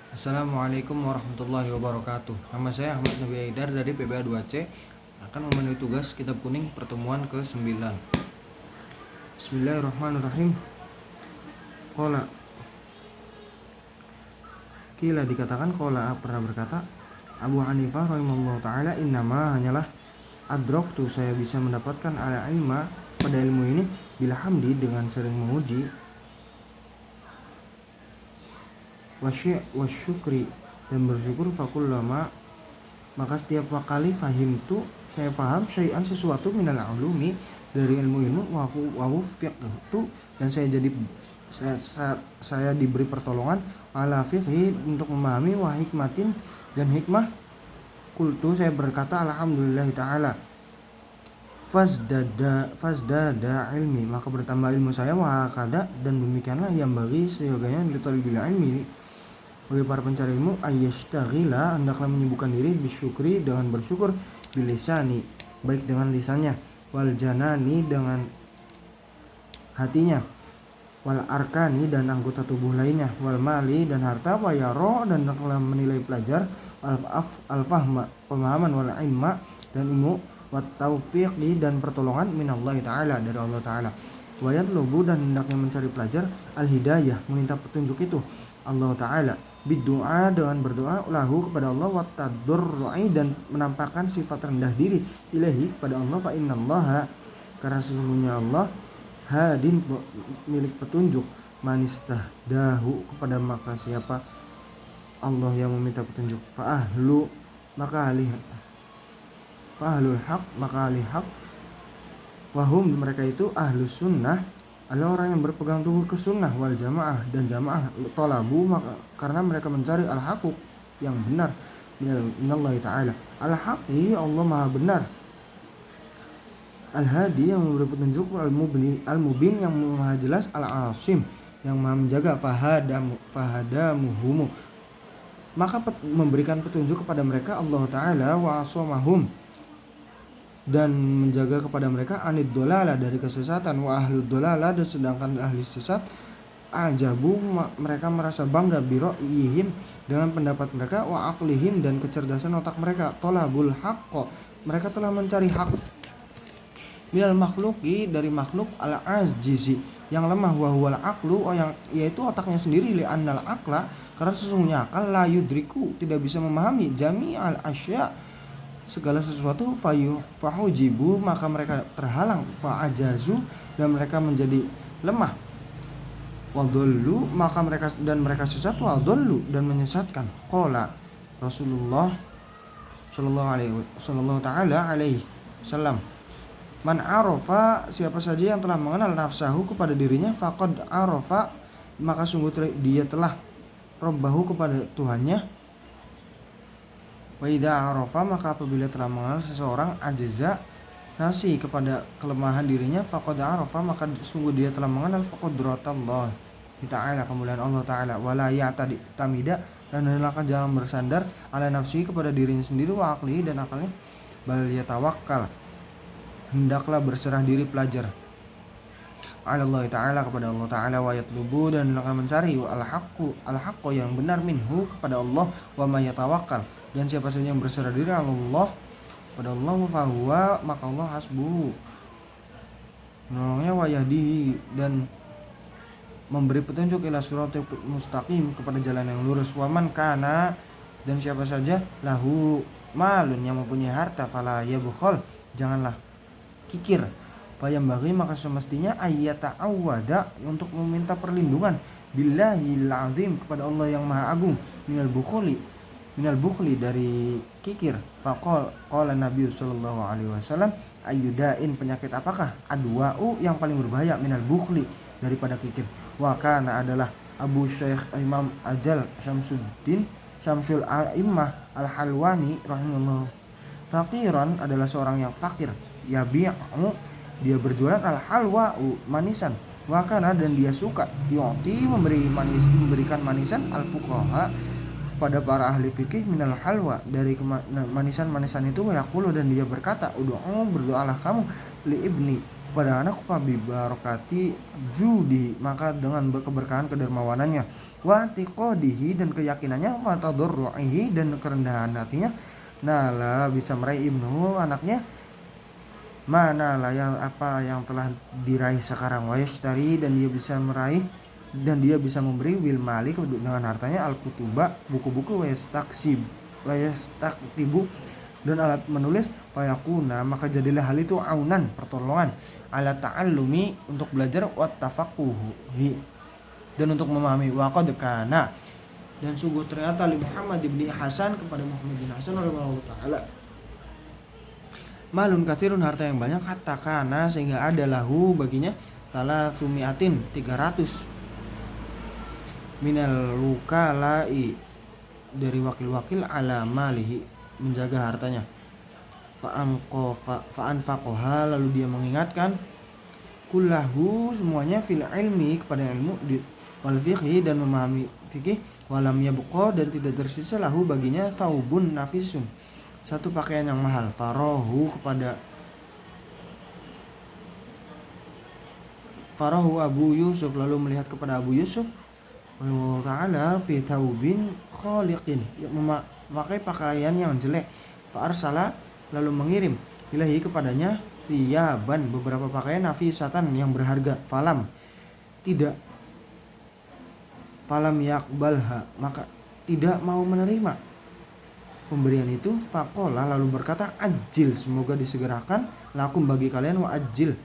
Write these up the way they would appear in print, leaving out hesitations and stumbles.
Assalamualaikum warahmatullahi wabarakatuh. Nama saya Ahmad Nabi Haidar dari PBA 2C akan memenuhi tugas kitab kuning pertemuan ke-9. Bismillahirrahmanirrahim. Qala Kila dikatakan qala pernah berkata Abu Hanifah rahimahullah taala, innama hanyalah adroktu, saya bisa mendapatkan ala ilma, pada ilmu ini, bila hamdi, dengan sering memuji, wasyukri, dan bersyukur, fakullama, maka setiap kali fahimtu, saya faham, syai'an, sesuatu, minal ulumi, dari ilmu-ilmu, wawufiqtu, dan saya diberi pertolongan, ala fiqhi, untuk memahami, wa hikmatin, dan hikmah. Kultu, saya berkata, alhamdulillahi ta'ala, fazdada ilmi, maka bertambah ilmu saya, wa hakada, dan demikianlah yang bagi seyogianya litalibil ilmi, bagi para pencari ilmu, ayyashtaghila, hendaklah menyibukkan diri, bisyukri, dengan bersyukur, bilisani, baik dengan lisannya, wal janani, dengan hatinya, wal arkani, dan anggota tubuh lainnya, wal mali, dan harta, wa yaro, dan hendaklah menilai pelajar, al fahma, pemahaman, wal ilma, dan ilmu, wa taufiqi, dan pertolongan, minallahi ta'ala, dari Allah ta'ala, wa yatlubu, dan hendaknya mencari pelajar, al hidayah, meminta petunjuk itu, Allah ta'ala, biddu'a, dengan berdoa, lahu, kepada Allah, wa tadurru'i, dan menampakkan sifat rendah diri, ilahi, kepada Allah, fa innallaha, karena sesungguhnya Allah, hadin, milik petunjuk, manistahdahu, kepada maka siapa Allah yang meminta petunjuk, fa'ahlul haq, maka ahli haq, wahum, mereka itu ahlus sunnah, adalah orang yang berpegang teguh ke sunnah, wal jamaah, dan jamaah, tolabu, maka karena mereka mencari al-haqq, yang benar, minallahi ta'ala, al-haqqi, Allah maha benar, al-hadi, yang memberi petunjuk, al-mubin, yang maha jelas, al-asim, yang maha menjaga, fahadamuhumu, maka memberikan petunjuk kepada mereka, Allah ta'ala, wa asomahum, dan menjaga kepada mereka, anid dolala, dari kesesatan, wa ahlud dolala, dan sedangkan ahli sesat, ajabu, mereka merasa bangga, biro'ihim, dengan pendapat mereka, wa aqlihim, dan kecerdasan otak mereka, tolabul haqqo, mereka telah mencari hak, minal makhluki, dari makhluk, al ajizi, yang lemah, wa huwal aqlu, yang yaitu otaknya sendiri, li annal aqla, karena sesungguhnya akal, la yudriku, tidak bisa memahami, jami'al asya, segala sesuatu, fahujibu, maka mereka terhalang, fa'ajazu, dan mereka menjadi lemah, wadollu, maka mereka sesat, wadollu, dan menyesatkan. Qala Rasulullah sallallahu ta'ala alaihi wasallam, man arafa, siapa saja yang telah mengenal nafsahu, kepada dirinya, faqad arafa, maka sungguh dia telah rabbahu, kepada Tuhannya. Wa idza arafa, maka apabila telah mengenal seseorang, ajaza nafsi, kepada kelemahan dirinya, faqad arafa, maka sungguh dia telah mengenal faqadratallah ta'ala, kemuliaan Allah ta'ala, wala ya'tadi tamida, dan hendaklah jangan bersandar, ala nafsi, kepada dirinya sendiri, wa aqli, dan akalnya, bal yatawakkal, hendaklah berserah diri pelajar, ala Allah ta'ala, kepada Allah ta'ala, wa yatlubu, dan hendaklah mencari, al-haqqu, yang benar, minhu, kepada Allah, wa ma yatawakkal, dan siapa saja yang berserah diri Allah, pada Allah, fahuwa, maka Allah hasbuhu, menolongnya, wa yahdihi, dan memberi petunjuk, ila siratal mustaqim, kepada jalan yang lurus, waman kana, dan siapa saja, lahu malun, yang mempunyai harta, fala yabkhal, janganlah kikir, fayam bagi, maka semestinya, ayyata awwada, untuk meminta perlindungan, billahil azim, kepada Allah yang maha agung, minal bukhli, dari kikir. Qala Nabi sallallahu alaihi wasallam, ayyudain, penyakit apakah, adwa'u, yang paling berbahaya, minal bukhli, daripada kikir. Wa kana, adalah Abu Syekh Imam Ajal Syamsul A'immah Al-Halwani rahimahullah, faqiran, adalah seorang yang fakir, yabi'u, dia berjualan, al-halwa'u, manisan, wa kana, dan dia suka, yu'ti, memberikan manisan, al-fuqaha, pada para ahli fikih, minal halwa, dari manisan-manisan itu, wa yaqulu, dan dia berkata, ud'u, berdoalah kamu, li ibni kepada anak, fabi barokati judi, maka dengan keberkahan kedermawanannya, wa tiqodihi, dan keyakinannya, wa tadarruihi, dan kerendahan hatinya, nala bisa meraih ibnu anaknya, mana lah yang apa yang telah diraih sekarang, wa yashtari, dan dia bisa meraih dan dia bisa memberi bil mali dengan hartanya, al kutuba, buku-buku, wa yastaktibu, dan alat menulis, fayakuna, maka jadilah hal itu aunan, pertolongan, ala ta'allumi, untuk belajar, wa tafaquhi, dan untuk memahami, wa qad kana, dan sungguh ternyata li Muhammad ibn Hasan, kepada Muhammad bin Hasan radhiyallahu taala, malun katsirun, harta yang banyak, hatta kana, sehingga ada lahu baginya, salah sumiatin 300 minal wukalai, dari wakil-wakil, ala malihi, menjaga hartanya, fa'anfaqoha, lalu dia mengingatkan, kullahu, semuanya, fil ilmi, kepada ilmu, wal fiqhi, dan memahami fikih, walam yabqa, dan tidak tersisa lahu baginya, taubun nafisun, satu pakaian yang mahal, farahu Abu Yusuf, lalu melihat kepada Abu Yusuf, wa ta'ala fi thawbin khaliqin, memakai pakaian yang jelek, fa arsala, lalu mengirim, ilahi, kepadanya, thiyaban, beberapa pakaian, nafisatan, yang berharga, falam yakbalha, maka tidak mau menerima pemberian itu, faqala, lalu berkata, ajil, semoga disegerakan, lakum, bagi kalian, wa ajil,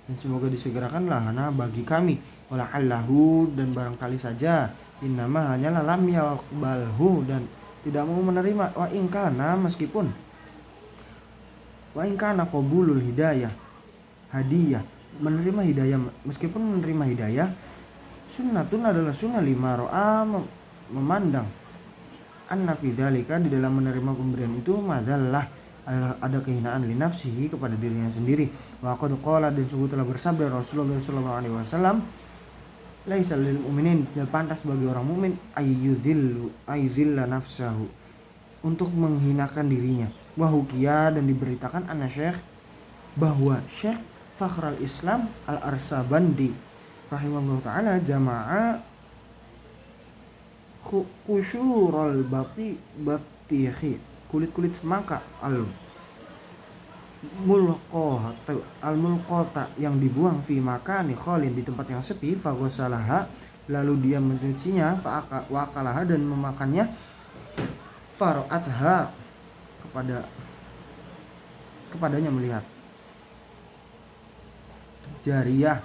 dan semoga disegerakan lahana, bagi kami, wala'allahu, dan barangkali saja, innama, hanyalah, lam yaqbalhu, dan tidak mau menerima, wa inkana, meskipun, wa inkana qabulul hidayah, hadiah, menerima hidayah, meskipun menerima hidayah, sunnatun, adalah sunnah, lima ro'a, memandang, anna fi dzalika, di dalam menerima pemberian itu, madallah, ada kehinaan, li nafsihi, kepada dirinya sendiri, wa qad qala, dan sungguh telah bersabda Rasulullah sallallahu alaihi wasallam, laisa lil mu'minin, tidak pantas bagi orang mukmin, ayyuzilla nafsahu, untuk menghinakan dirinya, wa hukiya, dan diberitakan, anna syekh, bahwa Syekh Fakhrul Islam Al-Arsabandi rahimahullah ta'ala, jama'a kusyurul batihi, kulit-kulit semangka, al-mulqata, yang dibuang, fi makani khalin, di tempat yang sepi, faghsalaha, lalu dia mencucinya, fa'akalaha, dan memakannya, fara'atha, kepadanya melihat, jariyah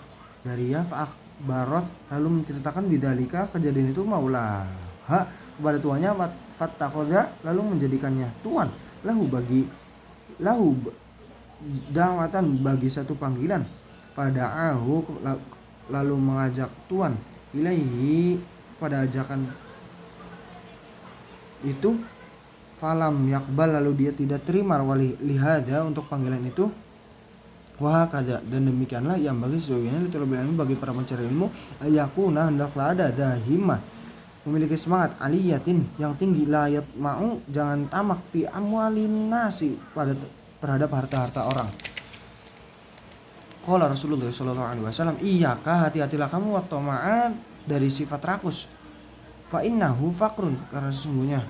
fa'akhbarat, lalu menceritakan, bidzalika, kejadian itu, maulaha, kepada tuannya, fattakhadha, lalu menjadikannya tuan, lahu da'watan, bagi satu panggilan, fada'ahu, lalu mengajak tuan, ilaihi, pada ajakan itu, falam yakbal, lalu dia tidak terima, wali lihada, untuk panggilan itu, wahakaza, dan demikianlah, yang bagi sejauhnya, bagi para pencari ilmu, ayakuna, hendaklah ada, zahimah, memiliki semangat, aliyatin, yang tinggi, layat mau, jangan tamak, fi amwalin nasi, terhadap harta-harta orang. Qala Rasulullah sallallahu alaihi wasallam, iyyaka, hati-hatilah kamu, wa tama'an, dari sifat rakus, fa innahu faqrun, karena sesungguhnya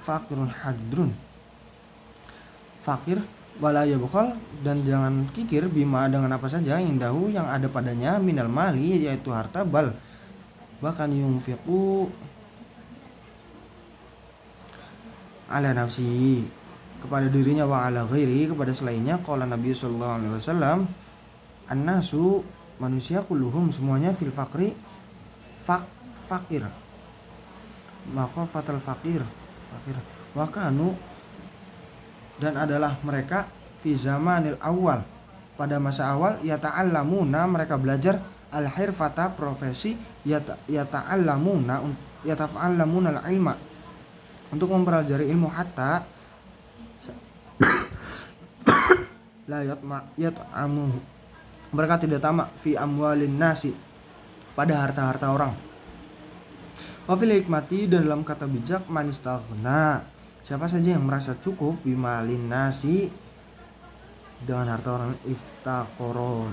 fakirun hadrun, fakir, wala yabkhal, dan jangan kikir, bima, dengan apa saja, indahu, yang ada padanya, minal mali, yaitu harta, bahkan yunfiqu ala nafsi, kepada dirinya, wa ala ghairi, kepada selainnya, qala Nabi sallallahu alaihi wasallam, annasu, manusia, kulluhum, semuanya, fil faqri, fakir, maka fatal fakir, wa kanu, dan adalah mereka, fi zamanil awal, pada masa awal, yata'allamuna, mereka belajar, al-hirfata, profesi, yata'allamuna al-ilma, untuk mempelajari ilmu, hatta la yat'amuhu, mereka tidak tamak, fi amwalin nasi, pada harta-harta orang, wa fil hikmati, dan dalam kata bijak, manistaghna, siapa saja yang merasa cukup, bimalin nasi, dengan harta orang iftaqoro,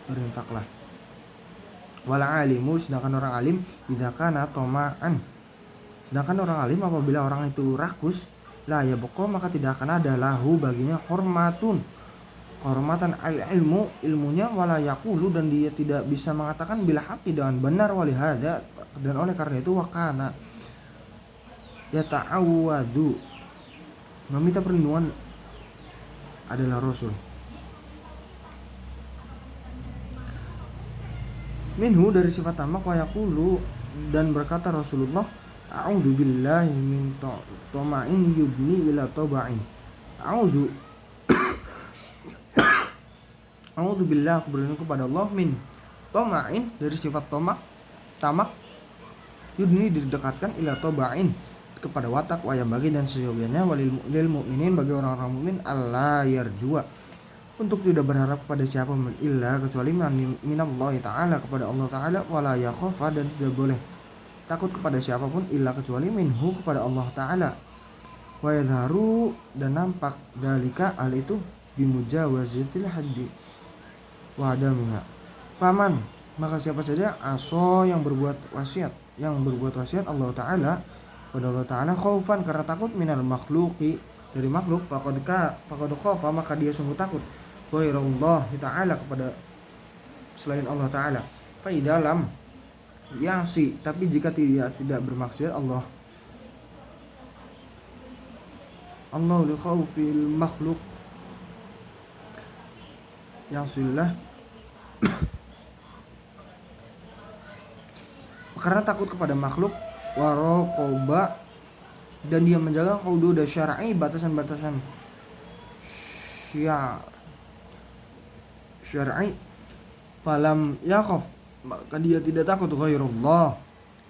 berinfaklah. Wal alimu, sedangkan orang alim idza kana toma'an, sedangkan orang alim apabila orang itu rakus, la yabqa, maka tidak akan ada lahu baginya kehormatan al ilmu, ilmunya, wala yaqulu, dan dia tidak bisa mengatakan bila haqi, dengan benar, walihada, dan oleh karena itu wakana yata'awwadu, meminta perlindungan adalah Rasul. Minhu, dari sifat tamak, wa yaqulu, dan berkata Rasulullah, a'udzu billahi min toma'in yubni ila taba'in. A'udzu billahi, aku berlindung kepada Allah, min toma'in, dari sifat tamak, yudni, didekatkan, ila taba'in, kepada watak, wayam bagi, dan seyogianya, walil mu'minin, bagi orang-orang mukmin, alla yarjua, untuk tidak berharap pada siapa pun illa, kecuali minallahi ta'ala, kepada Allah ta'ala, wala yakhafa, dan tidak boleh takut kepada siapapun illa, kecuali minhu, kepada Allah ta'ala, wa yadharu, dan nampak dalika, hal itu, bimujawazatil haddi wa adamiha, faman, maka siapa saja aso, yang berbuat wasiat Allah ta'ala, pada Allah ta'ala, khaufan, karena takut, minal makhluqi, dari makhluk, faqad khafa, maka dia sungguh takut, ghairallah ta'ala, kepada selain Allah ta'ala, fa idalam yasi, tapi jika tidak bermaksud Allah li khaufil makhluk yasillah, karena takut kepada makhluk, waraqoba, dan dia menjaga hudud syar'i, batasan-batasan syar'i, falam yakhaf, maka dia tidak takut ghairullah,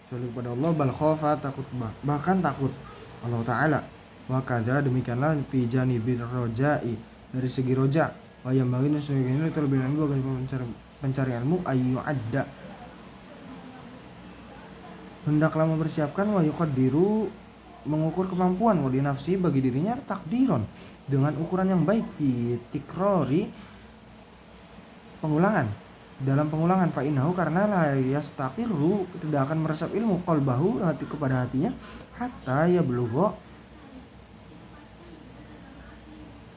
kecuali kepada Allah, bal khafa, takut, bahkan takut Allah ta'ala, wa kadza, demikianlah, fi janibir roja'i, dari segi roja, wa yang bagin sebagainya, itu lebih lanjut bagi pencarianmu, ayu ada, hendaklah mempersiapkan, wa yuqaddiru, mengukur kemampuan, wa dinafsi, bagi dirinya, takdiron, dengan ukuran yang baik, fi tikrori, pengulangan, dalam pengulangan, fa innahu, karena la yastaqiru, tidak akan meresap ilmu, qalbahu, hati, kepada hatinya, hatta yablugha,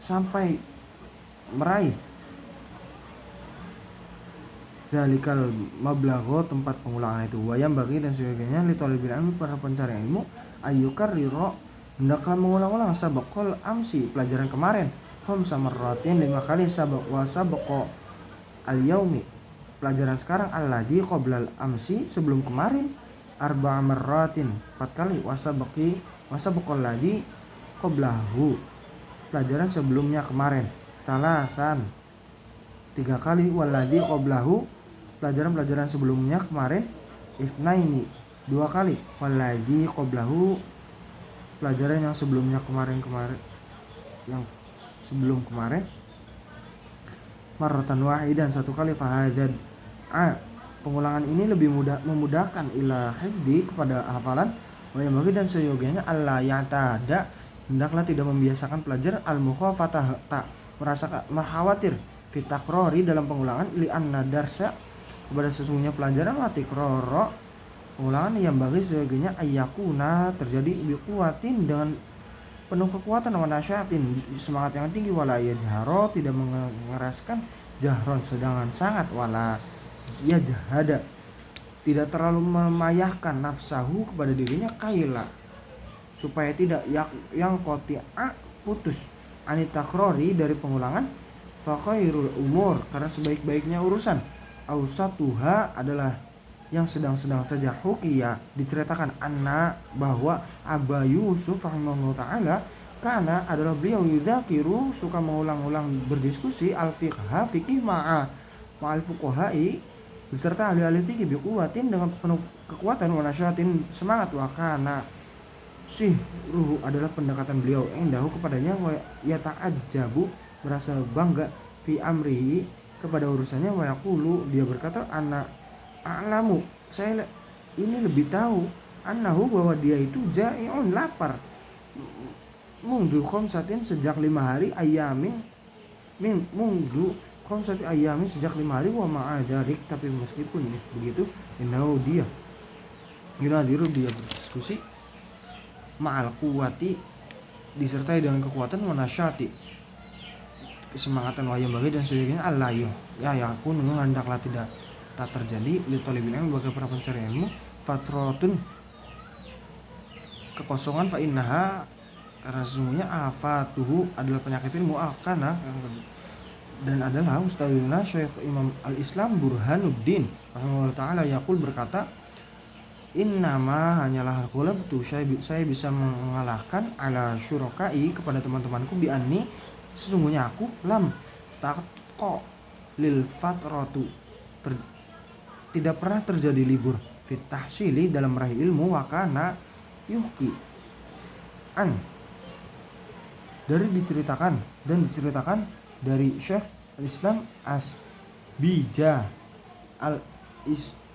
sampai meraih, zalikal mablagho, tempat pengulangan itu, wayam bagi, dan sebagainya, li talibil ilmi, para pencari ilmu, ayyukarriro, hendaklah mengulang-ulang, sabaqal amsi, pelajaran kemarin, khamsa marratin, 5 kali, sabaqo al-yaumi, pelajaran sekarang, alladzi qoblal amsi, sebelum kemarin, arba'a marratin, 4 kali, wasabaqal ladzi qoblahu, pelajaran sebelumnya kemarin, salasan, 3 kali, walladzi qoblahu, pelajaran sebelumnya kemarin, itsnaini, 2 kali, walladzi qoblahu, pelajaran yang sebelumnya kemarin, yang sebelum kemarin, marratan wahidan, 1 kali, fahadzal pengulangan ini lebih memudahkan, ila hifdzi, kepada hafalan, wa yambaghi, dan seyogianya, alla ya'tada, hendaklah tidak membiasakan pelajar, al mukhafata, tak merasa khawatir, fi takrori, dalam pengulangan, li anna darsa, kepada sesungguhnya pelajaran, wa tikroro, pengulangan, yang bagi seyogianya, ayyakuna, terjadi biquwatin, dengan penuh kekuatan, wa nasyatin, semangat yang tinggi, wala yajharo, tidak mengeraskan, jahron, sedangkan sangat, wala yajhada, tidak terlalu memayahkan, nafsahu, kepada dirinya, kaila, supaya tidak yang qati'a, putus, anitakrori, dari pengulangan, fa khairul umur, karena sebaik-baiknya urusan, ausatuha, adalah yang sedang-sedang saja, hukiya, diceritakan, anna, bahwa Aba Yusuf rahimahullah ta'ala, karena adalah beliau, yudzakiru, suka mengulang-ulang berdiskusi, al-fiqha, fikih, ma'al fuqahai, beserta ahli-ahli fikih, biquwatin, dengan penuh kekuatan, wa nasyatin, semangat, wa kana sihruhu, adalah pendekatan beliau, indahu, kepadanya, wa yata'ajjabu, merasa bangga, fi amrihi, kepada urusannya, wa yaqulu, dia berkata, ana a'lamu, saya ini lebih tahu, annahu, bahwa dia itu ja'iun, lapar, Mungdu khamsatin sejak 5 hari ayamin mungdu khamsati ayamin sejak 5 hari wa ma'adalik, tapi meskipun begitu innahu dia yunadiru dia berdiskusi ma'al kuwati disertai dengan kekuatan wanasyati kesemangatan wayang bagi dan sebagainya Allah ya aku hendaklah tidak tak terjadi li talibil ilmi bagi para pencari ilmu fatratun kekosongan fa innaha karena sesungguhnya afatuhu adalah penyakit ilmu akana dan adalah Ustadzuna Syekh Imam Al-Islam Burhanuddin rahimahullah ta'ala yaqul berkata innama hanyalah ghalabtu saya bisa mengalahkan ala syurakai kepada teman-temanku bi anni sesungguhnya aku lam taqqa lil fatratu tidak pernah terjadi libur fit tahsili dalam meraih ilmu wakana yuhki an dari diceritakan dari Syekh Al-Islam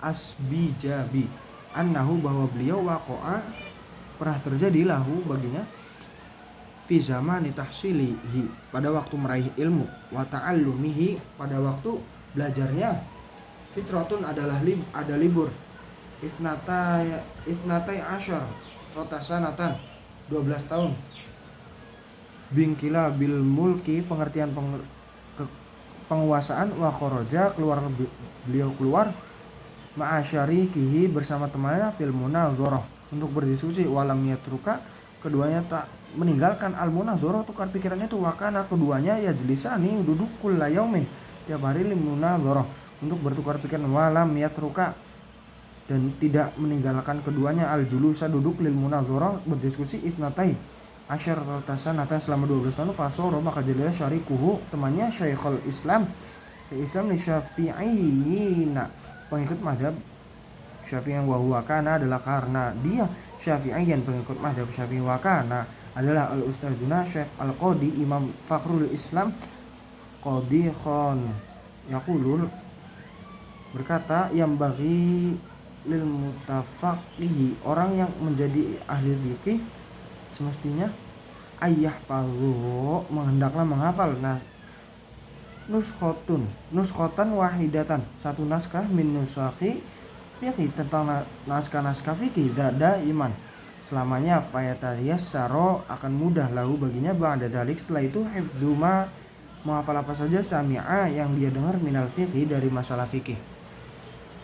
Asbijabi annahu bahwa beliau waqa'a pernah terjadi lahu baginya fi zamani tahsilihi pada waktu meraih ilmu wa ta'allumihi pada waktu belajarnya fitratun ada libur isnatai asyar rotasanatan 12 tahun bingkila bil mulki pengertian penguasaan wa kharaja beliau keluar ma'asyarikihi bersama temannya fil munadzarah untuk berdiskusi walam yatruka keduanya tak meninggalkan al munadzarah tukar pikiran itu wakana keduanya yajlisani duduk kulla yaumin tiap hari lil munadzarah untuk bertukar pikiran walam yatruka dan tidak meninggalkan keduanya al julusa duduk lil munadzarah berdiskusi itnatai asyar rotasanatan selama 12 tahun fasoro maka jadilah syarikuhu temannya Syekhul Islam li Syafi'iyina pengikut mazhab Syafi'i wa huwa kana adalah karena dia Syafi'iyan pengikut mazhab Syafi'i wa kana adalah al ustadzuna Syekh al Qadi Imam Fakhrul Islam Qadi Khan yaqulul berkata yang bagi lil mutafaqihi orang yang menjadi ahli fikih semestinya ayyahfazuhu menghendaklah menghafal nuskhotan wahidatan satu naskah min nusakhi fikih tentang naskah-naskah fikih iman selamanya fayatayassaro akan mudah lahu baginya ba'da dalik setelah itu hifdzu ma menghafal apa saja sami'a yang dia dengar minal fikih dari masalah fikih